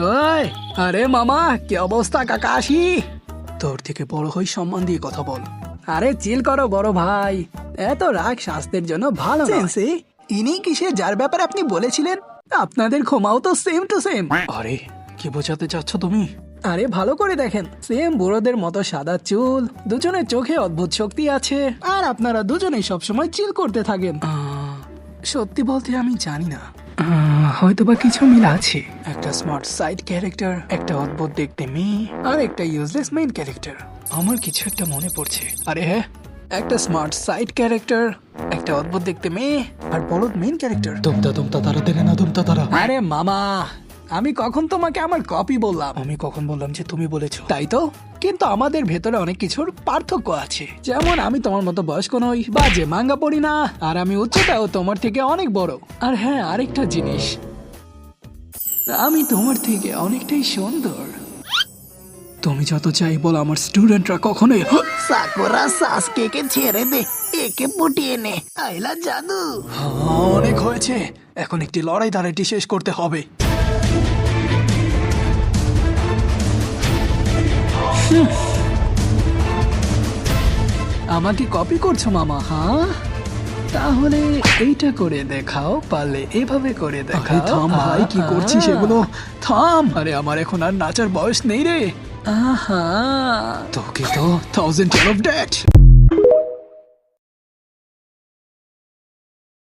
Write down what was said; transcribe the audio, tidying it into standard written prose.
ওই, আরে মামা, কি অবস্থা কাকাশি? তোর থেকে বড় হই, সম্মান দিয়ে কথা বল। আরে চিল করো বড় ভাই, এত রাগ স্বাস্থ্যের জন্য ভালো না। ইনি কিসে যার ব্যাপারে আপনি বলেছিলেন? আপনাদের ক্ষমাও তো সেম টু সেম। আরে কি বোঝাতে চাচ্ছ তুমি? আরে ভালো করে দেখেন, সেম বুড়োদের মতো সাদা চুল, দুজনের চোখে অদ্ভুত শক্তি আছে, আর আপনারা দুজনেই সবসময় চিল করতে থাকেন। সত্যি বলতে আমি জানি না, হয়তোবা কিছু মিল আছে। একটা স্মার্ট সাইড ক্যারেক্টার, একটা অদ্ভুত দেখতে মেয়ে, আর একটা ইউজলেস মেইন ক্যারেক্টার। আমার কিছু একটা মনে পড়ছে। আরে হ্যাঁ, একটা স্মার্ট সাইড ক্যারেক্টার, একটা অদ্ভুত দেখতে মেয়ে, আর বলদ মেইন ক্যারেক্টার। তুমতা তারা দেনে না তুমতা তারা। আরে মামা, আমি কখন তোমাকে আমার কপি বললাম? আমি কখন বললাম যে তুমি বলেছো? তাই তো, কিন্তু আমাদের ভেতরে অনেক কিছুর পার্থক্য আছে। যেমন আমি তোমার মতো বয়স্ক নই, বা যে মাঙ্গা পড়ি না, আর আমি উচ্চতাও তোমার থেকে অনেক বড়। আর হ্যাঁ, আরেকটা জিনিস, আমি তোমার থেকে অনেকটাই সুন্দর। তুমি যত চাই বলো, আমার স্টুডেন্টরা কখনোই সাকুরা সাসকেকে ছেড়ে দে, একে পটিয়ে নে। আইলা জাদু। অনেক হয়েছে, এখন একটি লড়াই দাঁড়াইটি শেষ করতে হবে। আমাকে কপি করছো মামা? হ্যাঁ, তাহলে এইটা করে দেখাও, পারলে এভাবে করে দেখাও। থাম ভাই, কি করছিস এগুলো? থাম। আরে আমার এখন আর নাচার বয়স নেই রে। আহা, তোকে তো 1000 years of death।